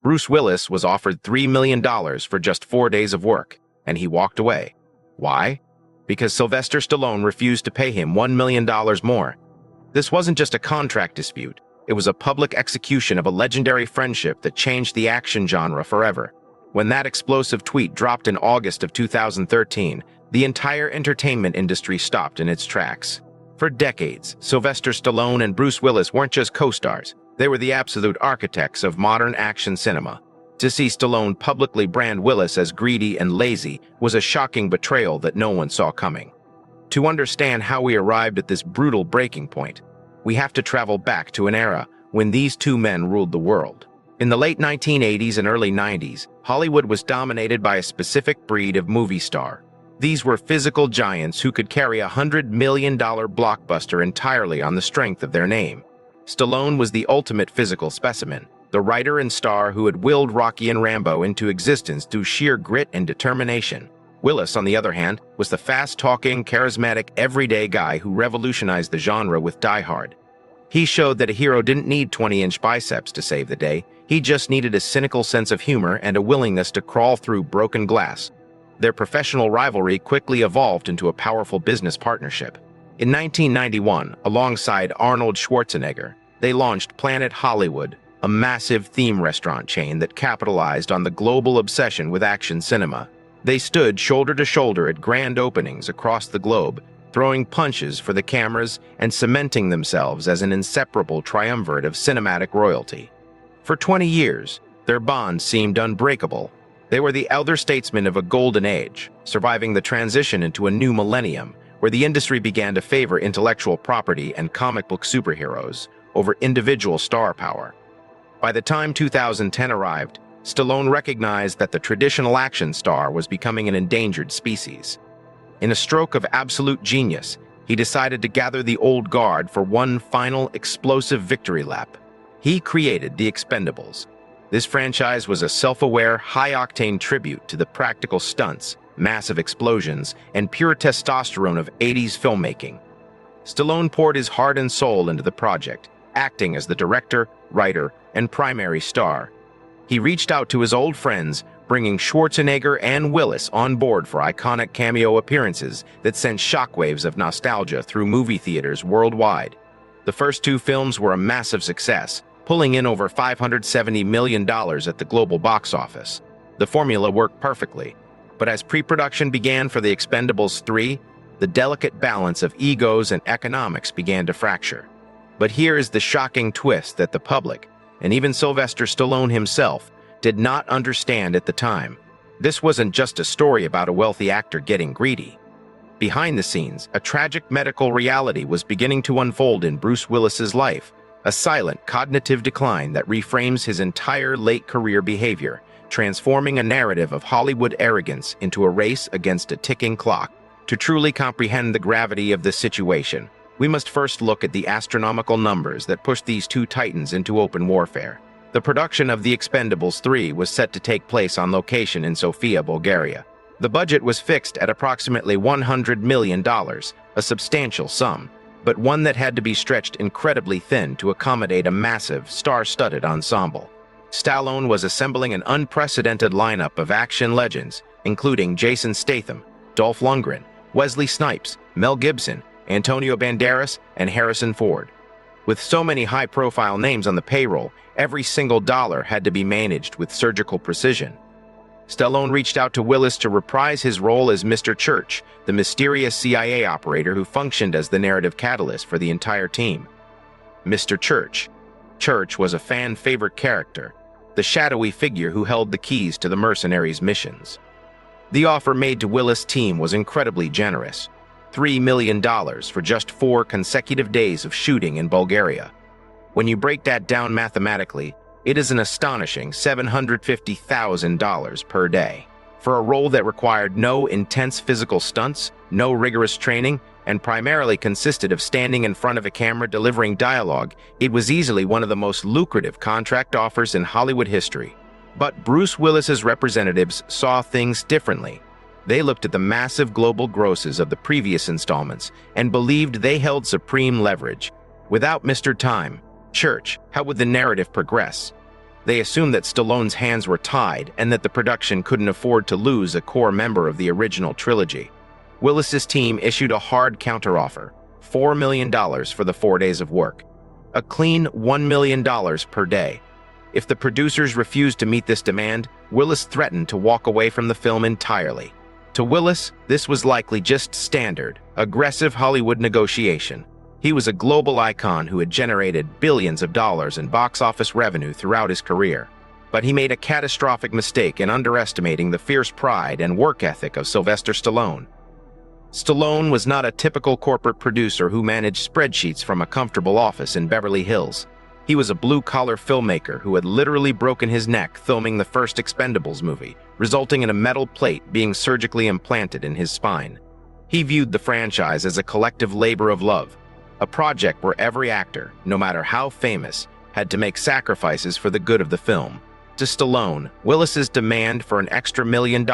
Bruce Willis was offered $3 million for just 4 days of work, and he walked away. Why? Because Sylvester Stallone refused to pay him $1 million more. This wasn't just a contract dispute, it was a public execution of a legendary friendship that changed the action genre forever. When that explosive tweet dropped in August of 2013, the entire entertainment industry stopped in its tracks. For decades, Sylvester Stallone and Bruce Willis weren't just co-stars, they were the absolute architects of modern action cinema. To see Stallone publicly brand Willis as greedy and lazy was a shocking betrayal that no one saw coming. To understand how we arrived at this brutal breaking point, we have to travel back to an era when these two men ruled the world. In the late 1980s and early 90s, Hollywood was dominated by a specific breed of movie star. These were physical giants who could carry a $100 million blockbuster entirely on the strength of their name. Stallone was the ultimate physical specimen, the writer and star who had willed Rocky and Rambo into existence through sheer grit and determination. Willis, on the other hand, was the fast-talking, charismatic, everyday guy who revolutionized the genre with Die Hard. He showed that a hero didn't need 20-inch biceps to save the day, he just needed a cynical sense of humor and a willingness to crawl through broken glass. Their professional rivalry quickly evolved into a powerful business partnership. In 1991, alongside Arnold Schwarzenegger, they launched Planet Hollywood, a massive theme restaurant chain that capitalized on the global obsession with action cinema. They stood shoulder to shoulder at grand openings across the globe, throwing punches for the cameras and cementing themselves as an inseparable triumvirate of cinematic royalty. For 20 years, their bond seemed unbreakable. They were the elder statesmen of a golden age, surviving the transition into a new millennium, where the industry began to favor intellectual property and comic book superheroes over individual star power. By the time 2010 arrived, Stallone recognized that the traditional action star was becoming an endangered species. In a stroke of absolute genius, he decided to gather the old guard for one final explosive victory lap. He created the Expendables. This franchise was a self-aware, high-octane tribute to the practical stunts, massive explosions, and pure testosterone of 80s filmmaking. Stallone poured his heart and soul into the project, acting as the director, writer, and primary star. He reached out to his old friends, bringing Schwarzenegger and Willis on board for iconic cameo appearances that sent shockwaves of nostalgia through movie theaters worldwide. The first two films were a massive success, pulling in over $570 million at the global box office. The formula worked perfectly, but as pre-production began for the Expendables 3, the delicate balance of egos and economics began to fracture. But here is the shocking twist that the public, and even Sylvester Stallone himself, did not understand at the time. This wasn't just a story about a wealthy actor getting greedy. Behind the scenes, a tragic medical reality was beginning to unfold in Bruce Willis's life, a silent cognitive decline that reframes his entire late career behavior, transforming a narrative of Hollywood arrogance into a race against a ticking clock. To truly comprehend the gravity of this situation, we must first look at the astronomical numbers that pushed these two titans into open warfare. The production of The Expendables 3 was set to take place on location in Sofia, Bulgaria. The budget was fixed at approximately $100 million, a substantial sum, but one that had to be stretched incredibly thin to accommodate a massive, star-studded ensemble. Stallone was assembling an unprecedented lineup of action legends, including Jason Statham, Dolph Lundgren, Wesley Snipes, Mel Gibson, Antonio Banderas, and Harrison Ford. With so many high-profile names on the payroll, every single dollar had to be managed with surgical precision. Stallone reached out to Willis to reprise his role as Mr. Church, the mysterious CIA operator who functioned as the narrative catalyst for the entire team. Mr. Church. Church was a fan-favorite character, the shadowy figure who held the keys to the mercenaries' missions. The offer made to Willis' team was incredibly generous, $3 million for just 4 consecutive days of shooting in Bulgaria. When you break that down mathematically, it is an astonishing $750,000 per day. For a role that required no intense physical stunts, no rigorous training, and primarily consisted of standing in front of a camera delivering dialogue, it was easily one of the most lucrative contract offers in Hollywood history. But Bruce Willis's representatives saw things differently. They looked at the massive global grosses of the previous installments and believed they held supreme leverage. Without Mr. Church, how would the narrative progress? They assumed that Stallone's hands were tied and that the production couldn't afford to lose a core member of the original trilogy. Willis's team issued a hard counteroffer, $4 million for the 4 days of work. A clean $1 million per day. If the producers refused to meet this demand, Willis threatened to walk away from the film entirely. To Willis, this was likely just standard, aggressive Hollywood negotiation. He was a global icon who had generated billions of dollars in box office revenue throughout his career. But he made a catastrophic mistake in underestimating the fierce pride and work ethic of Sylvester Stallone. Stallone was not a typical corporate producer who managed spreadsheets from a comfortable office in Beverly Hills. He was a blue-collar filmmaker who had literally broken his neck filming the first Expendables movie, resulting in a metal plate being surgically implanted in his spine. He viewed the franchise as a collective labor of love, a project where every actor, no matter how famous, had to make sacrifices for the good of the film. To Stallone, Willis's demand for an extra $1 million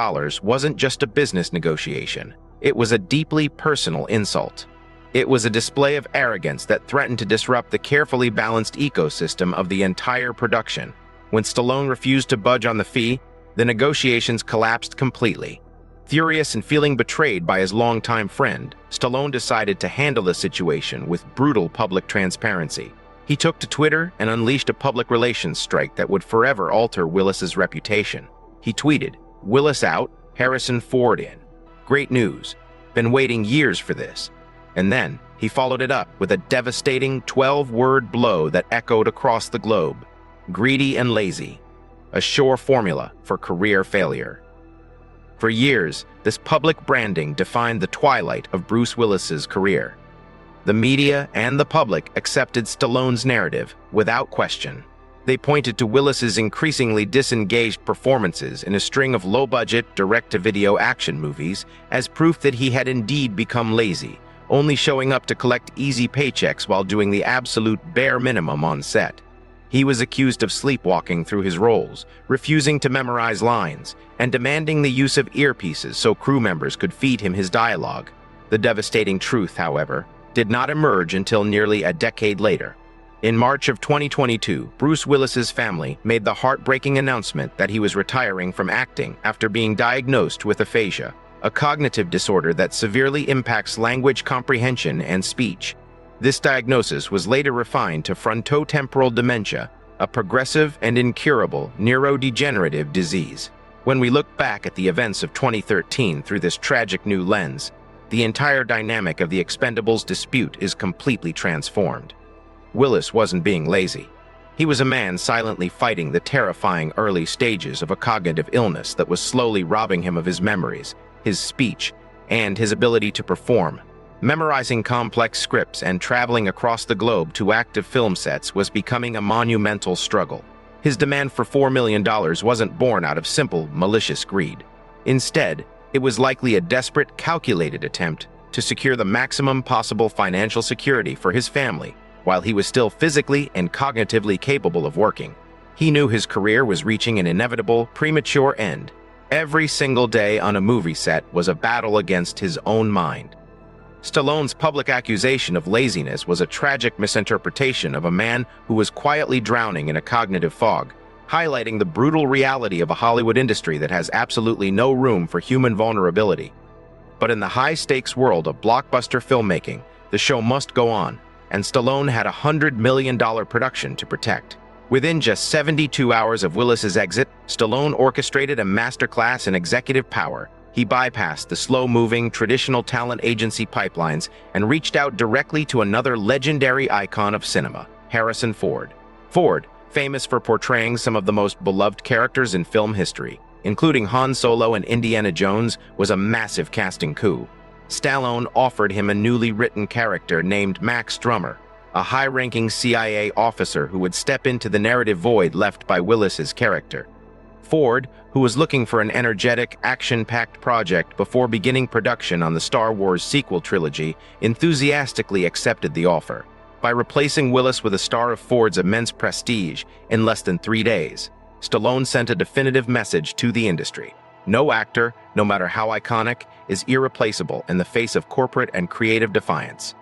wasn't just a business negotiation. It was a deeply personal insult. It was a display of arrogance that threatened to disrupt the carefully balanced ecosystem of the entire production. When Stallone refused to budge on the fee, the negotiations collapsed completely. Furious and feeling betrayed by his longtime friend, Stallone decided to handle the situation with brutal public transparency. He took to Twitter and unleashed a public relations strike that would forever alter Willis's reputation. He tweeted, "Willis out, Harrison Ford in. Great news. Been waiting years for this." And then, he followed it up with a devastating 12-word blow that echoed across the globe. Greedy and lazy. A sure formula for career failure. For years, this public branding defined the twilight of Bruce Willis's career. The media and the public accepted Stallone's narrative without question. They pointed to Willis's increasingly disengaged performances in a string of low-budget, direct-to-video action movies as proof that he had indeed become lazy, only showing up to collect easy paychecks while doing the absolute bare minimum on set. He was accused of sleepwalking through his roles, refusing to memorize lines, and demanding the use of earpieces so crew members could feed him his dialogue. The devastating truth, however, did not emerge until nearly a decade later. In March of 2022, Bruce Willis's family made the heartbreaking announcement that he was retiring from acting after being diagnosed with aphasia, a cognitive disorder that severely impacts language comprehension and speech. This diagnosis was later refined to frontotemporal dementia, a progressive and incurable neurodegenerative disease. When we look back at the events of 2013 through this tragic new lens, the entire dynamic of the Expendables dispute is completely transformed. Willis wasn't being lazy. He was a man silently fighting the terrifying early stages of a cognitive illness that was slowly robbing him of his memories, his speech, and his ability to perform. Memorizing complex scripts and traveling across the globe to active film sets was becoming a monumental struggle. His demand for $4 million wasn't born out of simple, malicious greed. Instead, it was likely a desperate, calculated attempt to secure the maximum possible financial security for his family while he was still physically and cognitively capable of working. He knew his career was reaching an inevitable, premature end. Every single day on a movie set was a battle against his own mind. Stallone's public accusation of laziness was a tragic misinterpretation of a man who was quietly drowning in a cognitive fog, highlighting the brutal reality of a Hollywood industry that has absolutely no room for human vulnerability. But in the high-stakes world of blockbuster filmmaking, the show must go on, and Stallone had a $100 million production to protect. Within just 72 hours of Willis's exit, Stallone orchestrated a masterclass in executive power. He bypassed the slow-moving, traditional talent agency pipelines and reached out directly to another legendary icon of cinema, Harrison Ford. Ford, famous for portraying some of the most beloved characters in film history, including Han Solo and Indiana Jones, was a massive casting coup. Stallone offered him a newly written character named Max Drummer, a high-ranking CIA officer who would step into the narrative void left by Willis's character. Ford, who was looking for an energetic, action-packed project before beginning production on the Star Wars sequel trilogy, enthusiastically accepted the offer. By replacing Willis with a star of Ford's immense prestige in less than 3 days, Stallone sent a definitive message to the industry. No actor, no matter how iconic, is irreplaceable in the face of corporate and creative defiance.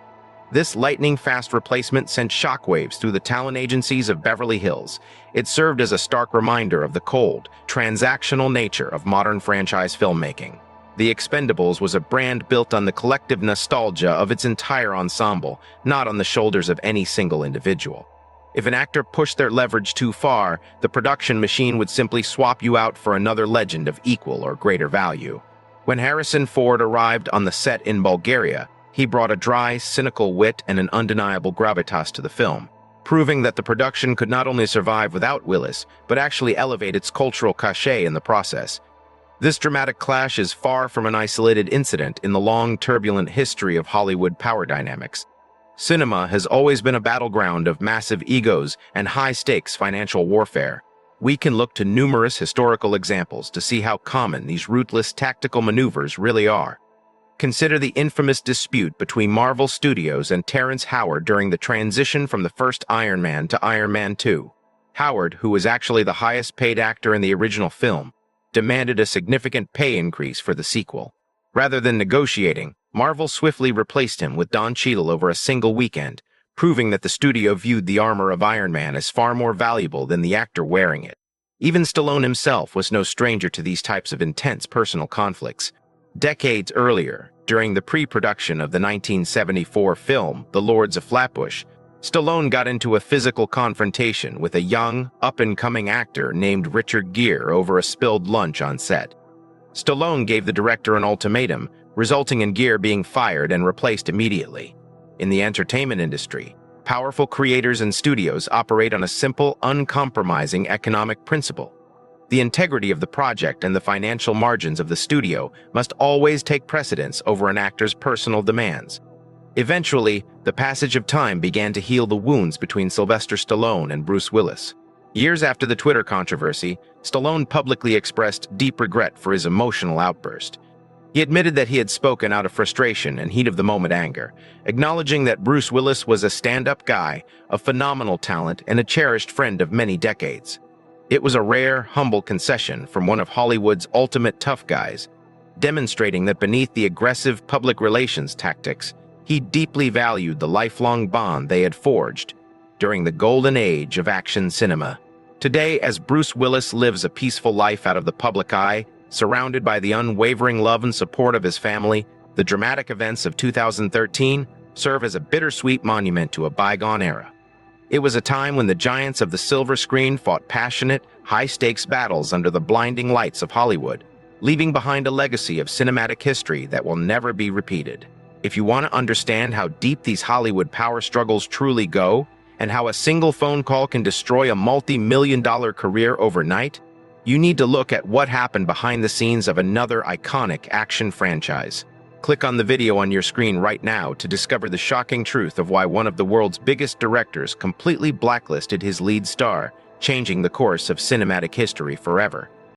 This lightning-fast replacement sent shockwaves through the talent agencies of Beverly Hills. It served as a stark reminder of the cold, transactional nature of modern franchise filmmaking. The Expendables was a brand built on the collective nostalgia of its entire ensemble, not on the shoulders of any single individual. If an actor pushed their leverage too far, the production machine would simply swap you out for another legend of equal or greater value. When Harrison Ford arrived on the set in Bulgaria, he brought a dry, cynical wit and an undeniable gravitas to the film, proving that the production could not only survive without Willis, but actually elevate its cultural cachet in the process. This dramatic clash is far from an isolated incident in the long, turbulent history of Hollywood power dynamics. Cinema has always been a battleground of massive egos and high-stakes financial warfare. We can look to numerous historical examples to see how common these ruthless tactical maneuvers really are. Consider the infamous dispute between Marvel Studios and Terrence Howard during the transition from the first Iron Man to Iron Man 2. Howard, who was actually the highest-paid actor in the original film, demanded a significant pay increase for the sequel. Rather than negotiating, Marvel swiftly replaced him with Don Cheadle over a single weekend, proving that the studio viewed the armor of Iron Man as far more valuable than the actor wearing it. Even Stallone himself was no stranger to these types of intense personal conflicts. Decades earlier, during the pre-production of the 1974 film The Lords of Flatbush, Stallone got into a physical confrontation with a young, up-and-coming actor named Richard Gere over a spilled lunch on set. Stallone gave the director an ultimatum, resulting in Gere being fired and replaced immediately. In the entertainment industry, powerful creators and studios operate on a simple, uncompromising economic principle. The integrity of the project and the financial margins of the studio must always take precedence over an actor's personal demands. Eventually, the passage of time began to heal the wounds between Sylvester Stallone and Bruce Willis. Years after the Twitter controversy, Stallone publicly expressed deep regret for his emotional outburst. He admitted that he had spoken out of frustration and heat-of-the-moment anger, acknowledging that Bruce Willis was a stand-up guy, a phenomenal talent, and a cherished friend of many decades. It was a rare, humble concession from one of Hollywood's ultimate tough guys, demonstrating that beneath the aggressive public relations tactics, he deeply valued the lifelong bond they had forged during the golden age of action cinema. Today, as Bruce Willis lives a peaceful life out of the public eye, surrounded by the unwavering love and support of his family, the dramatic events of 2013 serve as a bittersweet monument to a bygone era. It was a time when the giants of the silver screen fought passionate, high-stakes battles under the blinding lights of Hollywood, leaving behind a legacy of cinematic history that will never be repeated. If you want to understand how deep these Hollywood power struggles truly go, and how a single phone call can destroy a multi-million-dollar career overnight, you need to look at what happened behind the scenes of another iconic action franchise. Click on the video on your screen right now to discover the shocking truth of why one of the world's biggest directors completely blacklisted his lead star, changing the course of cinematic history forever.